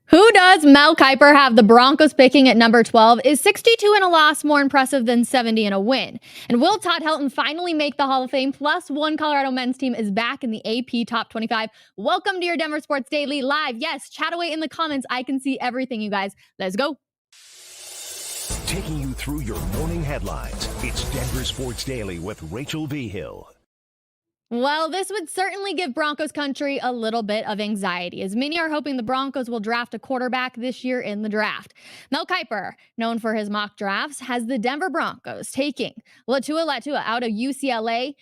Who does Mel Kyper have the Broncos picking at number 12? Is 62 in a loss more impressive than 70 in a win? And will Todd Helton finally make the Hall of Fame? Plus, one Colorado men's team is back in the AP Top 25. Welcome to your Denver Sports Daily Live. Yes, chat away in the comments. I can see everything, you guys. Let's go. Taking you through your morning headlines, it's Denver Sports Daily with Rachel Vigil. Well, this would certainly give Broncos country a little bit of anxiety, as many are hoping the Broncos will draft a quarterback this year in the draft. Mel Kyper, known for his mock drafts, has the Denver Broncos taking Latua out of UCLA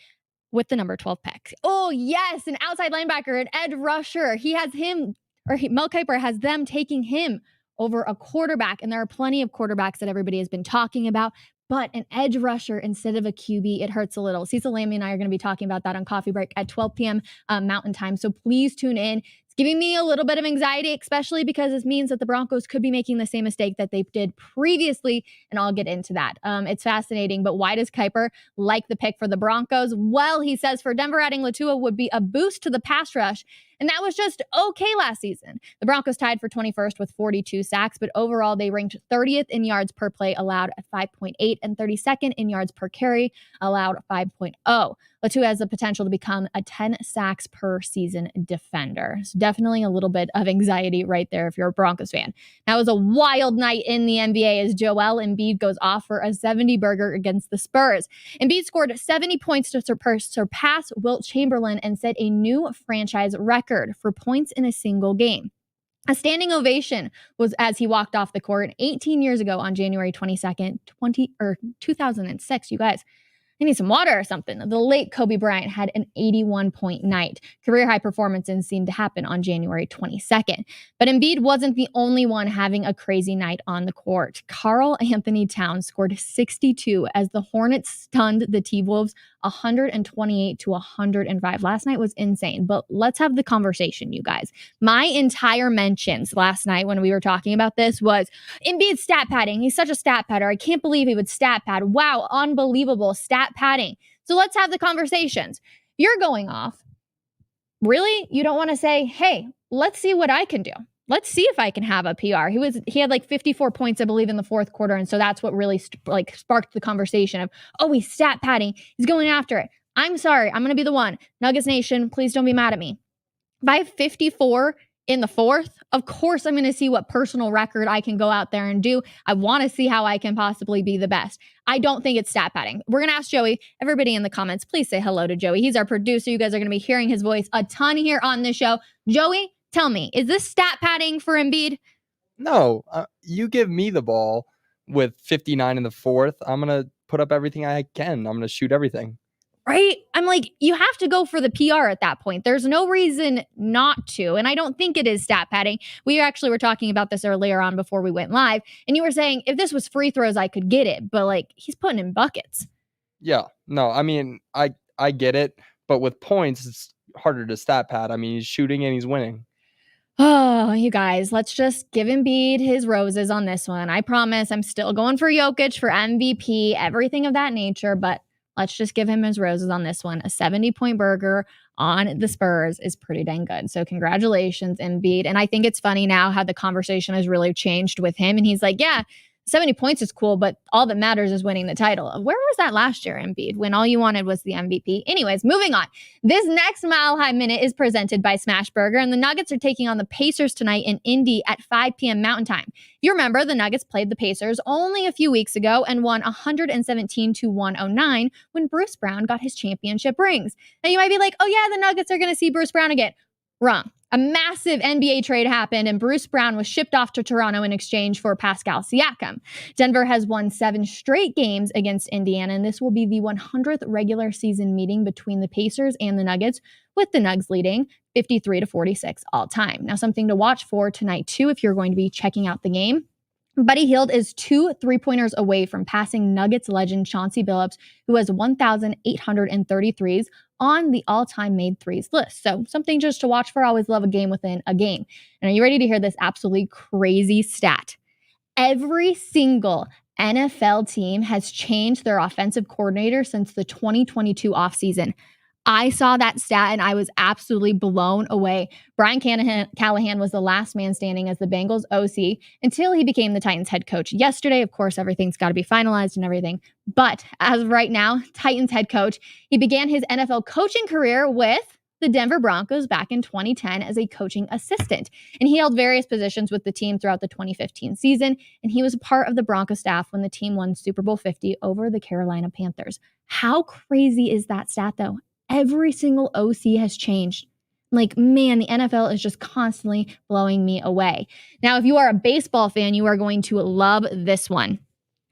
with the number 12 pick. Oh, yes, an outside linebacker, an edge rusher. Mel Kyper has them taking him over a quarterback, and there are plenty of quarterbacks that everybody has been talking about. But an edge rusher instead of a QB, it hurts a little. Cecil Lammy and I are going to be talking about that on Coffee Break at 12 p.m. Mountain Time. So please tune in. It's giving me a little bit of anxiety, especially because this means that the Broncos could be making the same mistake that they did previously, and I'll get into that. It's fascinating, but why does Kyper like the pick for the Broncos? Well, he says for Denver, adding Latua would be a boost to the pass rush, and that was just okay last season. The Broncos tied for 21st with 42 sacks, but overall they ranked 30th in yards per play allowed at 5.8 and 32nd in yards per carry allowed 5.0. Latua has the potential to become a 10 sacks per season defender. So definitely a little bit of anxiety right there if you're a Broncos fan. Now, it was a wild night in the NBA as Joel Embiid goes off for a 70-burger against the Spurs. Embiid scored 70 points to surpass Wilt Chamberlain and set a new franchise record for points in a single game. A standing ovation was as he walked off the court 18 years ago on January 22nd, 2006, you guys. I need some water or something. The late Kobe Bryant had an 81-point night. Career high performances seemed to happen on January 22nd. But Embiid wasn't the only one having a crazy night on the court. Karl Anthony Towns scored 62 as the Hornets stunned the T-Wolves 128-105. Last night was insane, but let's have the conversation, you guys. My entire mentions last night when we were talking about this was Embiid stat padding. He's such a stat padder. I can't believe he would stat pad. Wow, unbelievable stat padding. So let's have the conversations. You're going off. Really? You don't want to say, hey, let's see what I can do. Let's see if I can have a PR. He had like 54 points, I believe, in the fourth quarter. And so that's what really sparked the conversation of, oh, he's stat padding. He's going after it. I'm sorry. I'm going to be the one. Nuggets Nation, please don't be mad at me. If I have 54 in the fourth, of course, I'm going to see what personal record I can go out there and do. I want to see how I can possibly be the best. I don't think it's stat padding. We're going to ask Joey. Everybody in the comments, please say hello to Joey. He's our producer. You guys are going to be hearing his voice a ton here on this show. Joey, tell me, is this stat padding for Embiid? No, you give me the ball with 59 in the fourth. I'm going to put up everything I can. I'm going to shoot everything. Right? I'm like, you have to go for the PR at that point. There's no reason not to. And I don't think it is stat padding. We actually were talking about this earlier on before we went live. And you were saying, if this was free throws, I could get it. But like, he's putting in buckets. Yeah, no, I mean, I get it. But with points, it's harder to stat pad. I mean, he's shooting and he's winning. Oh, you guys, let's just give Embiid his roses on this one. I promise I'm still going for Jokic for MVP, everything of that nature. But let's just give him his roses on this one. A 70-point burger on the Spurs is pretty dang good. So congratulations, Embiid. And I think it's funny now how the conversation has really changed with him. And he's like, yeah, 70 points is cool, but all that matters is winning the title. Where was that last year, Embiid, when all you wanted was the MVP? Anyways, moving on. This next Mile High Minute is presented by Smash Burger, and the Nuggets are taking on the Pacers tonight in Indy at 5 p.m. Mountain Time. If you remember, the Nuggets played the Pacers only a few weeks ago and won 117-109 when Bruce Brown got his championship rings. Now you might be like, oh yeah, the Nuggets are going to see Bruce Brown again. Wrong. A massive NBA trade happened and Bruce Brown was shipped off to Toronto in exchange for Pascal Siakam. Denver has won 7 straight games against Indiana, and this will be the 100th regular season meeting between the Pacers and the Nuggets, with the Nugs leading 53-46 all time. Now, something to watch for tonight, too, if you're going to be checking out the game. Buddy Hield is 2 3-pointers away from passing Nuggets legend Chauncey Billups, who has 1,833s on the all-time made threes list. So something just to watch for. I always love a game within a game. And are you ready to hear this absolutely crazy stat? Every single NFL team has changed their offensive coordinator since the 2022 offseason. I saw that stat and I was absolutely blown away. Brian Callahan was the last man standing as the Bengals OC until he became the Titans head coach yesterday. Of course, everything's got to be finalized and everything. But as of right now, Titans head coach, he began his NFL coaching career with the Denver Broncos back in 2010 as a coaching assistant. And he held various positions with the team throughout the 2015 season. And he was a part of the Broncos staff when the team won Super Bowl 50 over the Carolina Panthers. How crazy is that stat, though? Every single OC has changed. Like, man, the NFL is just constantly blowing me away. Now, if you are a baseball fan, you are going to love this one.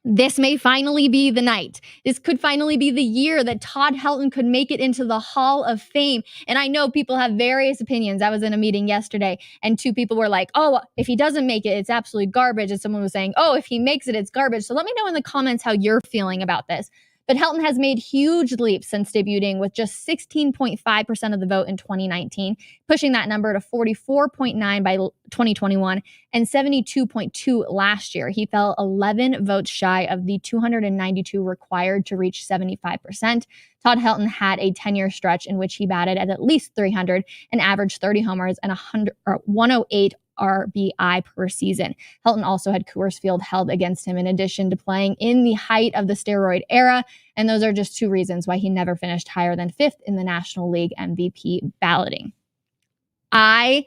This may finally be the night. This could finally be the year that Todd Helton could make it into the Hall of Fame. And I know people have various opinions. I was in a meeting yesterday and two people were like, oh, if he doesn't make it, it's absolutely garbage. And someone was saying, oh, if he makes it, it's garbage. So let me know in the comments how you're feeling about this. But Helton has made huge leaps since debuting with just 16.5% of the vote in 2019, pushing that number to 44.9 by 2021 and 72.2 last year. He fell 11 votes shy of the 292 required to reach 75%. Todd Helton had a 10-year stretch in which he batted at least 300 and averaged 30 homers and 108 RBI per season. Helton also had Coors Field held against him in addition to playing in the height of the steroid era. And those are just two reasons why he never finished higher than 5th in the National League MVP balloting. I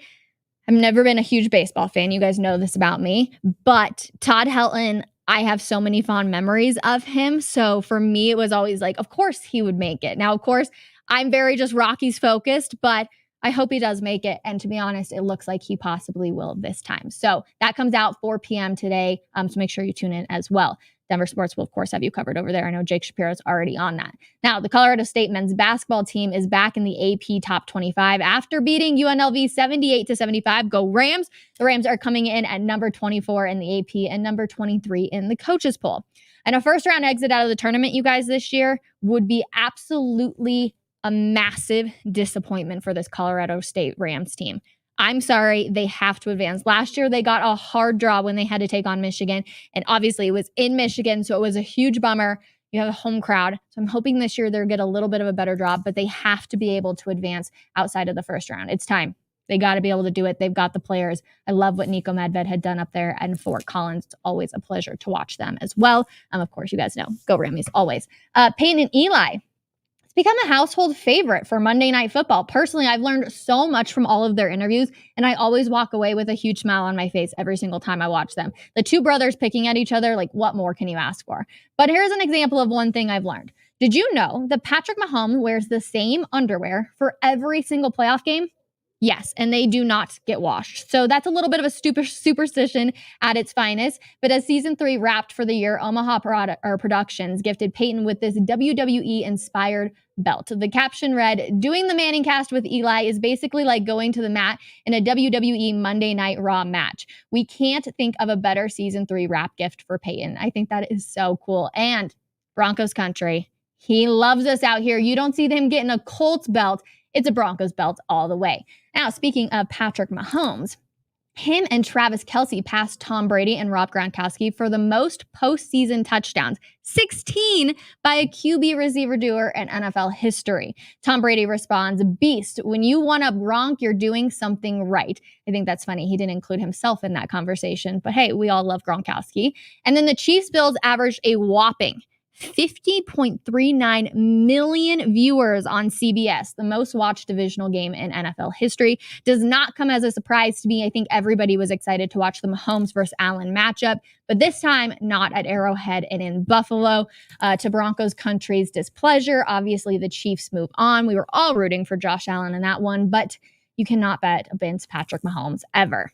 have never been a huge baseball fan. You guys know this about me. But Todd Helton, I have so many fond memories of him. So for me, it was always like, of course he would make it. Now, of course, I'm very just Rockies focused, but I hope he does make it. And to be honest, it looks like he possibly will this time. So that comes out 4 p.m. today. So make sure you tune in as well. Denver Sports will, of course, have you covered over there. I know Jake Shapiro's already on that. Now, the Colorado State men's basketball team is back in the AP Top 25 after beating UNLV 78-75. Go Rams. The Rams are coming in at number 24 in the AP and number 23 in the coaches poll. And a first-round exit out of the tournament, you guys, this year would be absolutely a massive disappointment for this Colorado State Rams team. I'm sorry, they have to advance. Last year, they got a hard draw when they had to take on Michigan. And obviously, it was in Michigan, so it was a huge bummer. You have a home crowd. So I'm hoping this year they'll get a little bit of a better draw, but they have to be able to advance outside of the first round. It's time. They got to be able to do it. They've got the players. I love what Nico Medved had done up there in Fort Collins. It's always a pleasure to watch them as well. Of course, you guys know, go Rammies always. Peyton and Eli. Become a household favorite for Monday Night Football. Personally, I've learned so much from all of their interviews, and I always walk away with a huge smile on my face every single time I watch them. The two brothers picking at each other, like, what more can you ask for? But here's an example of one thing I've learned. Did you know that Patrick Mahomes wears the same underwear for every single playoff game? Yes, and they do not get washed. So that's a little bit of a superstition at its finest. But as season 3 wrapped for the year, Omaha Productions gifted Peyton with this WWE Inspired Belt. The caption read, "Doing the Manning cast with Eli is basically like going to the mat in a WWE Monday Night Raw match. We can't think of a better season 3 wrap gift for Peyton." I think that is so cool. And Broncos country, he loves us out here. You don't see him getting a Colts belt. It's a Broncos belt all the way. Now, speaking of Patrick Mahomes, him and Travis Kelce passed Tom Brady and Rob Gronkowski for the most postseason touchdowns, 16 by a QB receiver duo in NFL history. Tom Brady responds, "Beast, when you one-up Gronk, you're doing something right." I think that's funny. He didn't include himself in that conversation, but hey, we all love Gronkowski. And then the Chiefs-Bills averaged a whopping 50.39 million viewers on CBS, the most watched divisional game in NFL history. Does not come as a surprise to me. I think everybody was excited to watch the Mahomes versus Allen matchup, but this time not at Arrowhead and in Buffalo. To Broncos country's displeasure, obviously the Chiefs move on. We were all rooting for Josh Allen in that one, but you cannot bet against Patrick Mahomes ever.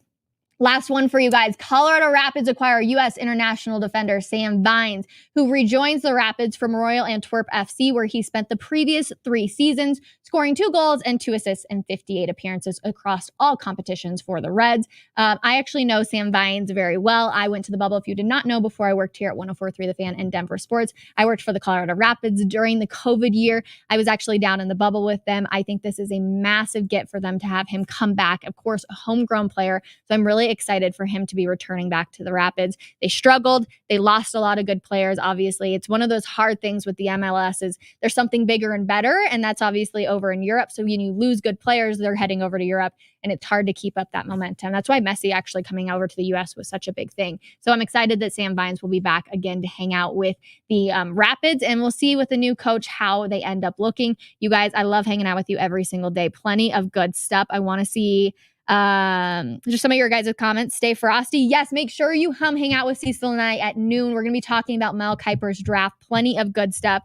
Last one for you guys. Colorado Rapids acquire U.S. international defender Sam Vines, who rejoins the Rapids from Royal Antwerp FC, where he spent the previous 3 seasons, scoring 2 goals and 2 assists in 58 appearances across all competitions for the Reds. I actually know Sam Vines very well. I went to the bubble, if you did not know, before I worked here at 104.3 The Fan and Denver Sports. I worked for the Colorado Rapids during the COVID year. I was actually down in the bubble with them. I think this is a massive get for them to have him come back. Of course, a homegrown player. So I'm really excited for him to be returning back to the Rapids. They struggled. They lost a lot of good players, obviously. It's one of those hard things with the MLS is there's something bigger and better, and that's obviously over over in Europe. So when you lose good players, they're heading over to Europe, and it's hard to keep up that momentum. That's why Messi actually coming over to the US was such a big thing. So I'm excited that Sam Vines will be back again to hang out with the Rapids, and we'll see with the new coach how they end up looking. You guys, I love hanging out with you every single day. Plenty of good stuff. I want to see just some of your guys' comments. Stay frosty. Yes, make sure you hang out with Cecil and I at noon. We're going to be talking about Mel Kiper's draft. Plenty of good stuff.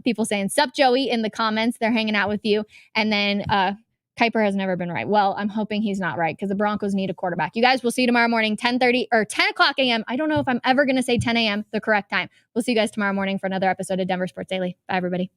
People saying, sup, Joey, in the comments. They're hanging out with you. And then Kyper has never been right. Well, I'm hoping he's not right because the Broncos need a quarterback. You guys, we'll see you tomorrow morning, 10:30 or 10 o'clock a.m. I don't know if I'm ever going to say 10 a.m., the correct time. We'll see you guys tomorrow morning for another episode of Denver Sports Daily. Bye, everybody.